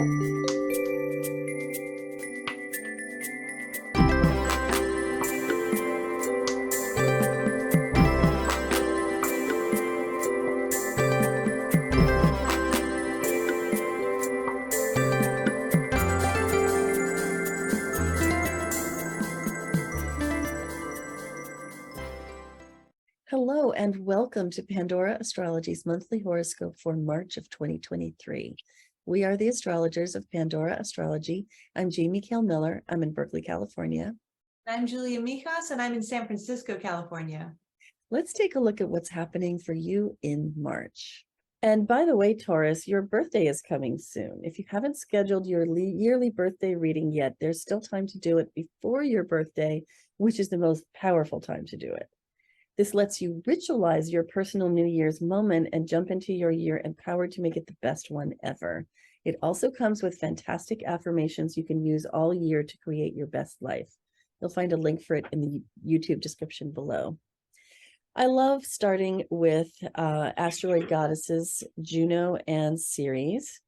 Hello and welcome to Pandora Astrology's monthly horoscope for March of 2023. We are the astrologers of Pandora Astrology. I'm Jamie Miller. I'm in Berkeley, California. I'm Julia Mijas, and I'm in San Francisco, California. Let's take a look at what's happening for you in March. And by the way, Taurus, your birthday is coming soon. If you haven't scheduled your yearly birthday reading yet, there's still time to do it before your birthday, which is the most powerful time to do it. This lets you ritualize your personal New Year's moment and jump into your year empowered to make it the best one ever. It also comes with fantastic affirmations you can use all year to create your best life. You'll find a link for it in the YouTube description below. I love starting with asteroid goddesses Juno and Ceres.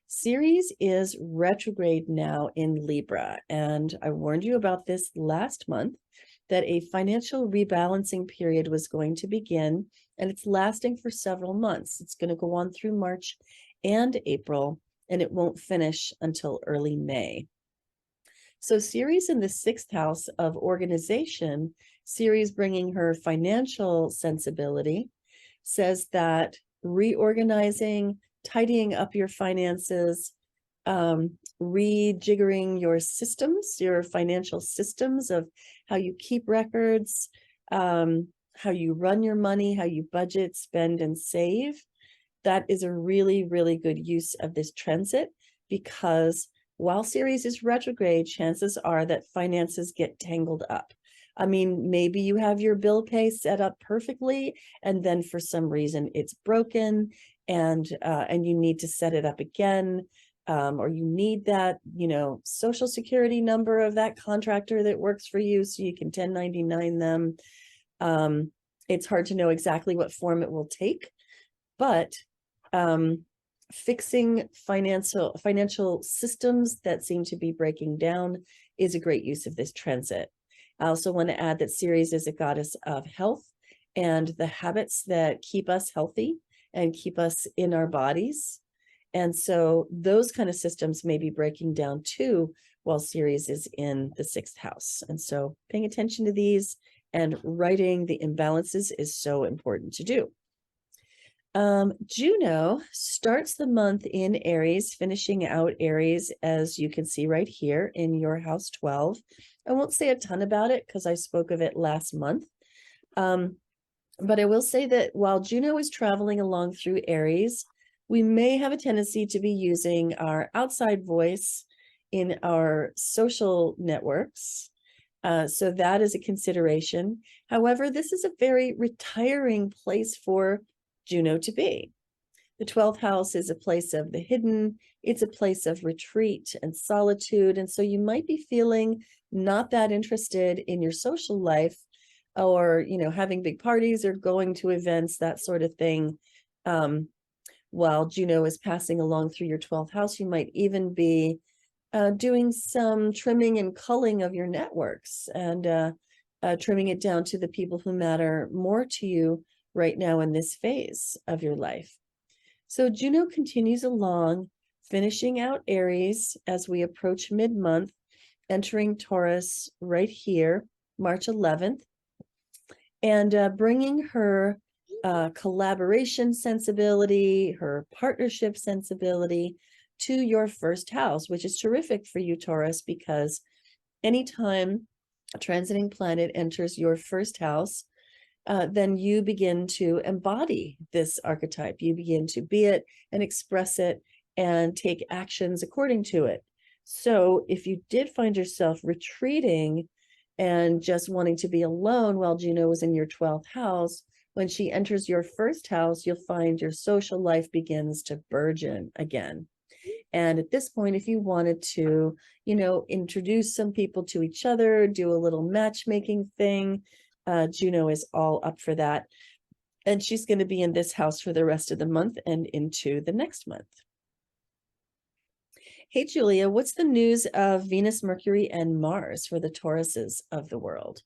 Ceres is retrograde now in Libra, and I warned you about this last month, that a financial rebalancing period was going to begin, and it's lasting for several months. It's going to go on through March and April, and it won't finish until early May. So Ceres in the 6th house of organization, Ceres bringing her financial sensibility, says that reorganizing, tidying up your finances, rejiggering your systems, your financial systems of how you keep records, how you run your money, how you budget, spend, and save. That is a really, really good use of this transit, because while Ceres is retrograde, chances are that finances get tangled up. I mean, maybe you have your bill pay set up perfectly, and then for some reason it's broken, and you need to set it up again. Or you need that, social security number of that contractor that works for you so you can 1099 them. It's hard to know exactly what form it will take, but fixing financial systems that seem to be breaking down is a great use of this transit. I also want to add that Ceres is a goddess of health and the habits that keep us healthy and keep us in our bodies. And so those kind of systems may be breaking down too while Ceres is in the 6th house. And so paying attention to these and righting the imbalances is so important to do. Juno starts the month in Aries, finishing out Aries, as you can see right here in your house 12. I won't say a ton about it because I spoke of it last month. But I will say that while Juno is traveling along through Aries, we may have a tendency to be using our outside voice in our social networks. So that is a consideration. However, this is a very retiring place for Juno to be. The 12th house is a place of the hidden. It's a place of retreat and solitude. And so you might be feeling not that interested in your social life, or, having big parties or going to events, that sort of thing. While Juno is passing along through your 12th house, you might even be doing some trimming and culling of your networks and trimming it down to the people who matter more to you right now in this phase of your life. So Juno continues along, finishing out Aries as we approach mid-month, entering Taurus right here, March 11th, and bringing her collaboration sensibility, her partnership sensibility to your 1st house, which is terrific for you, Taurus, because anytime a transiting planet enters your 1st house, then you begin to embody this archetype. You begin to be it and express it and take actions according to it. So if you did find yourself retreating and just wanting to be alone while Juno was in your 12th house, when she enters your 1st house, you'll find your social life begins to burgeon again. And at this point, if you wanted to, introduce some people to each other, do a little matchmaking thing, Juno is all up for that. And she's going to be in this house for the rest of the month and into the next month. Hey, Julia, what's the news of Venus, Mercury, and Mars for the Tauruses of the world?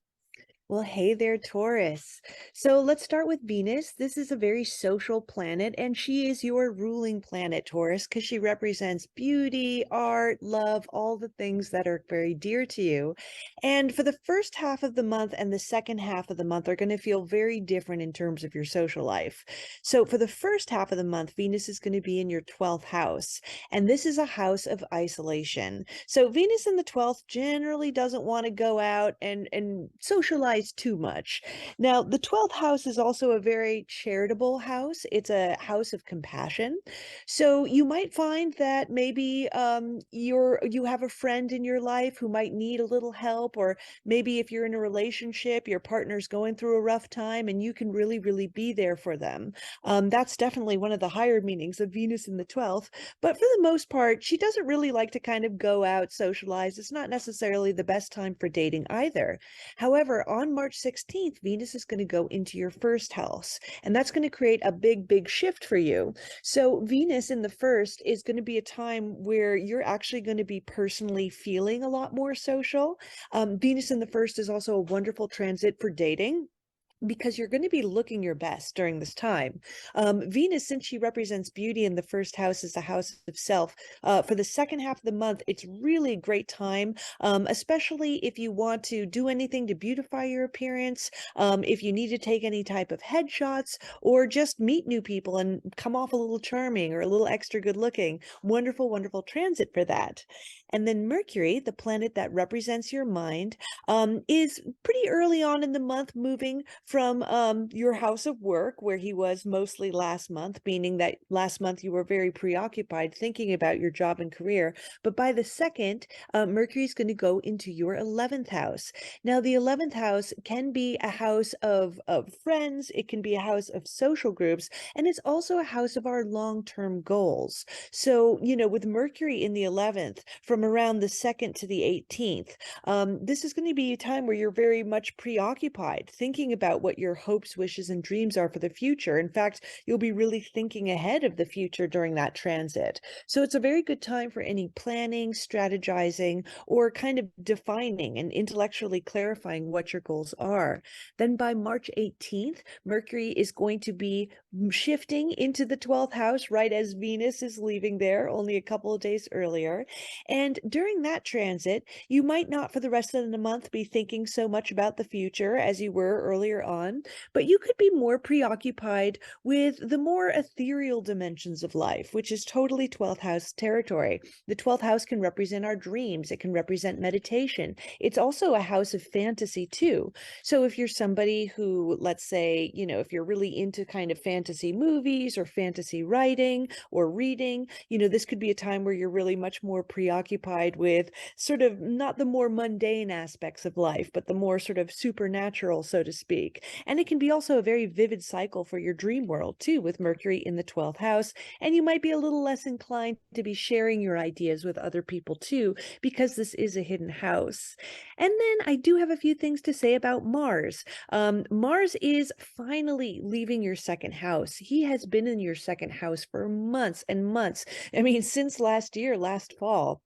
Well, hey there, Taurus. So let's start with Venus. This is a very social planet, and she is your ruling planet, Taurus, because she represents beauty, art, love, all the things that are very dear to you. And for the first half of the month and the second half of the month are going to feel very different in terms of your social life. So for the first half of the month, Venus is going to be in your 12th house, and this is a house of isolation. So Venus in the 12th generally doesn't want to go out and socialize too much. Now, the 12th house is also a very charitable house. It's a house of compassion. So you might find that maybe you have a friend in your life who might need a little help, or maybe if you're in a relationship, your partner's going through a rough time and you can really, really be there for them. That's definitely one of the higher meanings of Venus in the 12th. But for the most part, she doesn't really like to kind of go out, socialize. It's not necessarily the best time for dating either. However, on March 16th, Venus is going to go into your first house, and that's going to create a big, big shift for you. So Venus in the first is going to be a time where you're actually going to be personally feeling a lot more social. Venus in the first is also a wonderful transit for dating, because you're going to be looking your best during this time. Venus, since she represents beauty in the first house, is the house of self. For the second half of the month, it's really a great time, especially if you want to do anything to beautify your appearance, if you need to take any type of headshots, or just meet new people and come off a little charming or a little extra good looking. Wonderful, wonderful transit for that. And then Mercury, the planet that represents your mind, is pretty early on in the month moving from your house of work, where he was mostly last month, meaning that last month you were very preoccupied thinking about your job and career. But by the second, Mercury is going to go into your 11th house. Now, the 11th house can be a house of friends, it can be a house of social groups, and it's also a house of our long-term goals. So, with Mercury in the 11th, from around the 2nd to the 18th, this is going to be a time where you're very much preoccupied, thinking about what your hopes, wishes, and dreams are for the future. In fact, you'll be really thinking ahead of the future during that transit. So it's a very good time for any planning, strategizing, or kind of defining and intellectually clarifying what your goals are. Then by March 18th, Mercury is going to be shifting into the 12th house right as Venus is leaving there only a couple of days earlier. And during that transit, you might not for the rest of the month be thinking so much about the future as you were earlier on, but you could be more preoccupied with the more ethereal dimensions of life, which is totally 12th house territory. The 12th house can represent our dreams. It can represent meditation. It's also a house of fantasy too. So if you're somebody who, let's say, if you're really into kind of fantasy movies or fantasy writing or reading, this could be a time where you're really much more preoccupied with sort of not the more mundane aspects of life, but the more sort of supernatural, so to speak. And it can be also a very vivid cycle for your dream world too, with Mercury in the 12th house. And you might be a little less inclined to be sharing your ideas with other people too, because this is a hidden house. And then I do have a few things to say about Mars. Mars is finally leaving your second house. He has been in your second house for months and months. I mean, since last year, last fall.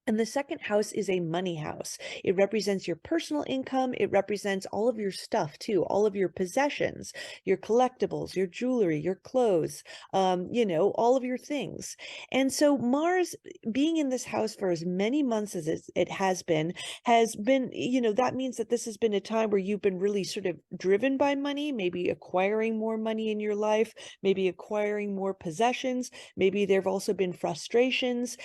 And the second house is a money house. It represents your personal income. It represents all of your stuff too, all of your possessions, your collectibles, your jewelry, your clothes, all of your things. And so Mars being in this house for as many months as it has been, that means that this has been a time where you've been really sort of driven by money, maybe acquiring more money in your life, maybe acquiring more possessions. Maybe there have also been frustrations,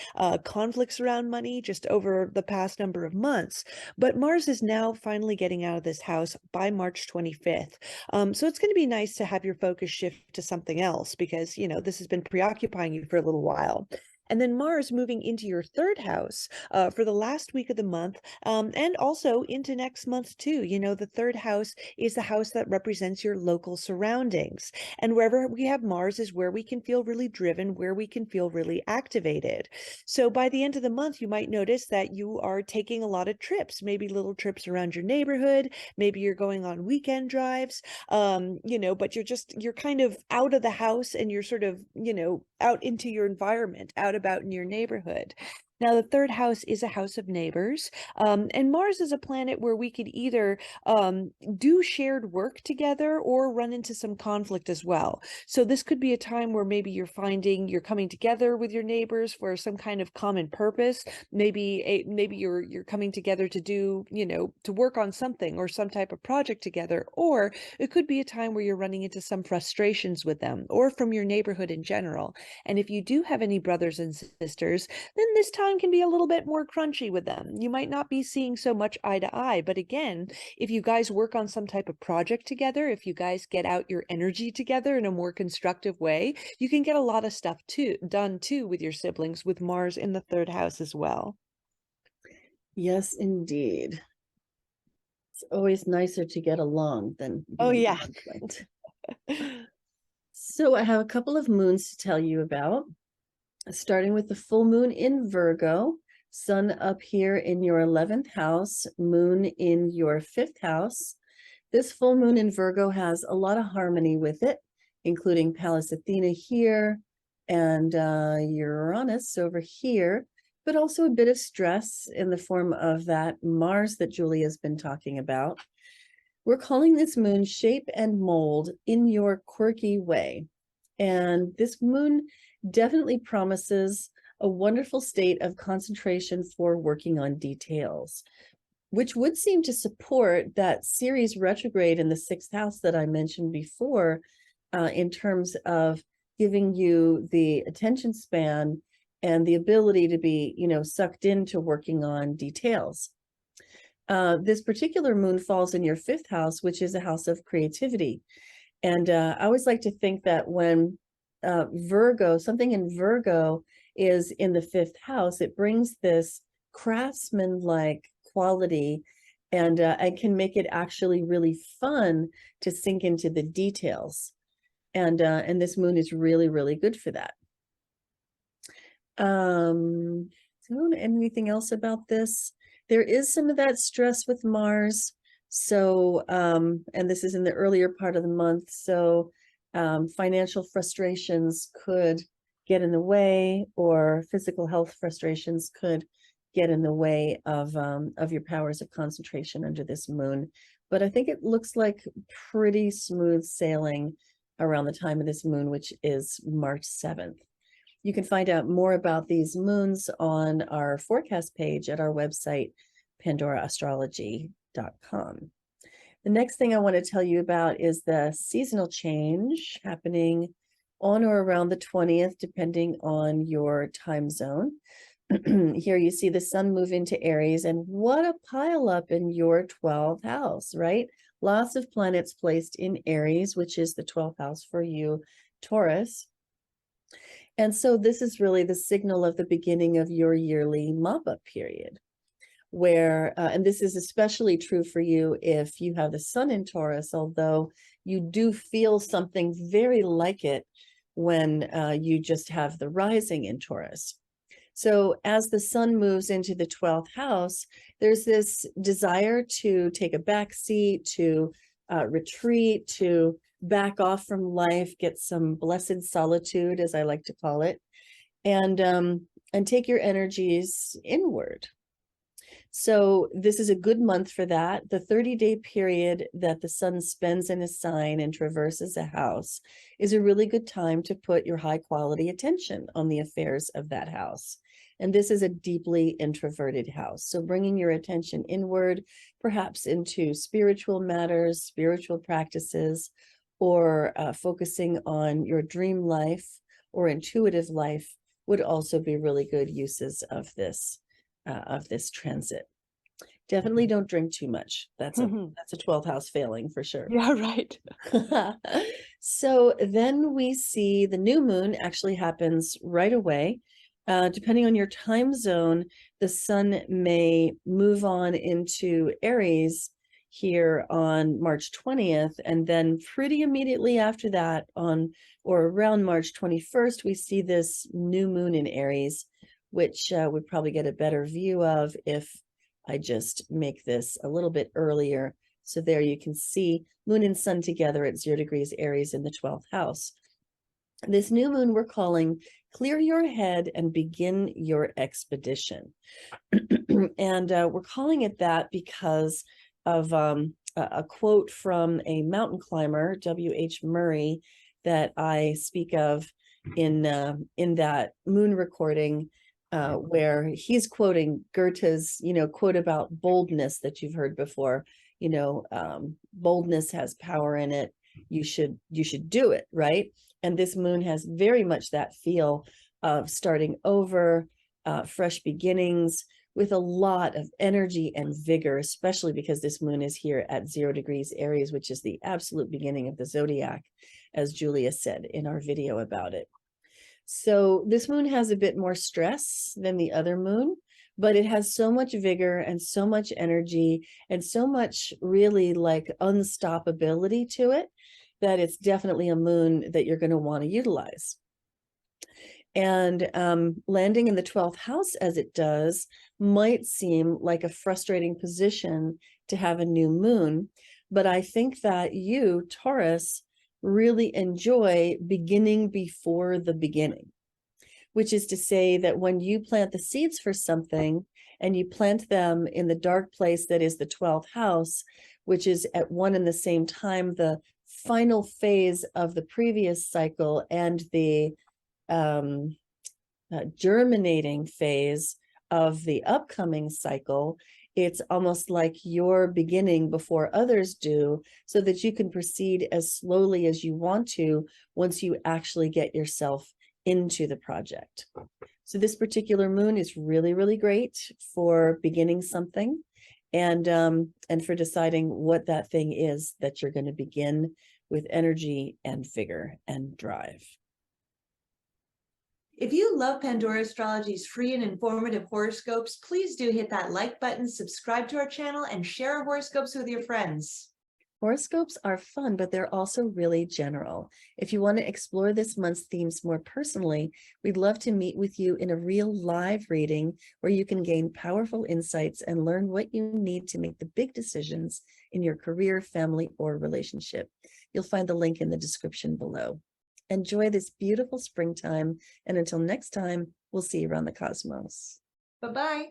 conflicts around money just over the past number of months. But Mars is now finally getting out of this house by March 25th. So it's going to be nice to have your focus shift to something else, because, this has been preoccupying you for a little while. And then Mars moving into your third house for the last week of the month, and also into next month too. The third house is the house that represents your local surroundings. And wherever we have Mars is where we can feel really driven, where we can feel really activated. So by the end of the month, you might notice that you are taking a lot of trips, maybe little trips around your neighborhood. Maybe you're going on weekend drives, but you're kind of out of the house, and you're sort of, out into your environment, out about in your neighborhood. Now, the third house is a house of neighbors, and Mars is a planet where we could either do shared work together or run into some conflict as well. So this could be a time where maybe you're finding you're coming together with your neighbors for some kind of common purpose. Maybe you're coming together to do, to work on something or some type of project together, or it could be a time where you're running into some frustrations with them or from your neighborhood in general. And if you do have any brothers and sisters, then this time can be a little bit more crunchy with them. You might not be seeing so much eye to eye, but again, if you guys work on some type of project together, if you guys get out your energy together in a more constructive way, you can get a lot of stuff done with your siblings with Mars in the third house as well. Yes, indeed. It's always nicer to get along than Oh, be in yeah. conflict. So I have a couple of moons to tell you about, starting with the full moon in Virgo, sun up here in your 11th house, moon in your 5th house. This full moon in Virgo has a lot of harmony with it, including Pallas Athena here and Uranus over here, but also a bit of stress in the form of that Mars that Julia's been talking about. We're calling this moon Shape and Mold in your quirky way. And this moon definitely promises a wonderful state of concentration for working on details, which would seem to support that Ceres retrograde in the 6th house that I mentioned before, in terms of giving you the attention span and the ability to be, sucked into working on details. This particular moon falls in your 5th house, which is a house of creativity. And I always like to think that when something in Virgo is in the 5th house, it brings this craftsman-like quality and can make it actually really fun to sink into the details. And this moon is really, really good for that. So anything else about this? There is some of that stress with Mars. So, and this is in the earlier part of the month. So financial frustrations could get in the way, or physical health frustrations could get in the way of your powers of concentration under this moon. But I think it looks like pretty smooth sailing around the time of this moon, which is March 7th. You can find out more about these moons on our forecast page at our website, pandoraastrology.com. The next thing I want to tell you about is the seasonal change happening on or around the 20th, depending on your time zone. Here you see the sun move into Aries, and what a pile up in your 12th house, right? Lots of planets placed in Aries, which is the 12th house for you, Taurus. And so this is really the signal of the beginning of your yearly mop-up period, where, and this is especially true for you if you have the sun in Taurus, although you do feel something very like it when you just have the rising in Taurus. So as the sun moves into the 12th house, there's this desire to take a back seat, to retreat, to back off from life, get some blessed solitude, as I like to call it, and take your energies inward. So this is a good month for that. The 30-day period that the sun spends in a sign and traverses a house is a really good time to put your high quality attention on the affairs of that house. And this is a deeply introverted house. So bringing your attention inward, perhaps into spiritual matters, spiritual practices, or focusing on your dream life or intuitive life would also be really good uses of this transit. Definitely don't drink too much. That's a 12th house failing for sure. Yeah, right. So then we see the new moon actually happens right away. Depending on your time zone, the sun may move on into Aries here on March 20th, and then pretty immediately after that, on or around March 21st, we see this new moon in Aries, which we probably get a better view of if I just make this a little bit earlier. So there you can see moon and sun together at 0 degrees Aries in the 12th house. This new moon we're calling Clear Your Head and Begin Your Expedition. And we're calling it that because of a quote from a mountain climber, W.H. Murray, that I speak of in that moon recording, where he's quoting Goethe's, quote about boldness that you've heard before. Boldness has power in it. You should do it, right? And this moon has very much that feel of starting over, fresh beginnings, with a lot of energy and vigor, especially because this moon is here at 0 degrees Aries, which is the absolute beginning of the zodiac, as Julia said in our video about it. So this moon has a bit more stress than the other moon, but it has so much vigor and so much energy and so much really like unstoppability to it that it's definitely a moon that you're going to want to utilize. And landing in the 12th house as it does might seem like a frustrating position to have a new moon, but I think that you, Taurus, really enjoy beginning before the beginning, which is to say that when you plant the seeds for something and you plant them in the dark place that is the 12th house, which is at one and the same time the final phase of the previous cycle and the germinating phase of the upcoming cycle, it's almost like you're beginning before others do, so that you can proceed as slowly as you want to once you actually get yourself into the project. So this particular moon is really, really great for beginning something and for deciding what that thing is that you're going to begin with energy and vigor and drive. If you love Pandora Astrology's free and informative horoscopes, please do hit that like button, subscribe to our channel, and share our horoscopes with your friends. Horoscopes are fun, but they're also really general. If you want to explore this month's themes more personally, we'd love to meet with you in a real live reading where you can gain powerful insights and learn what you need to make the big decisions in your career, family, or relationship. You'll find the link in the description below. Enjoy this beautiful springtime, and until next time, we'll see you around the cosmos. Bye-bye.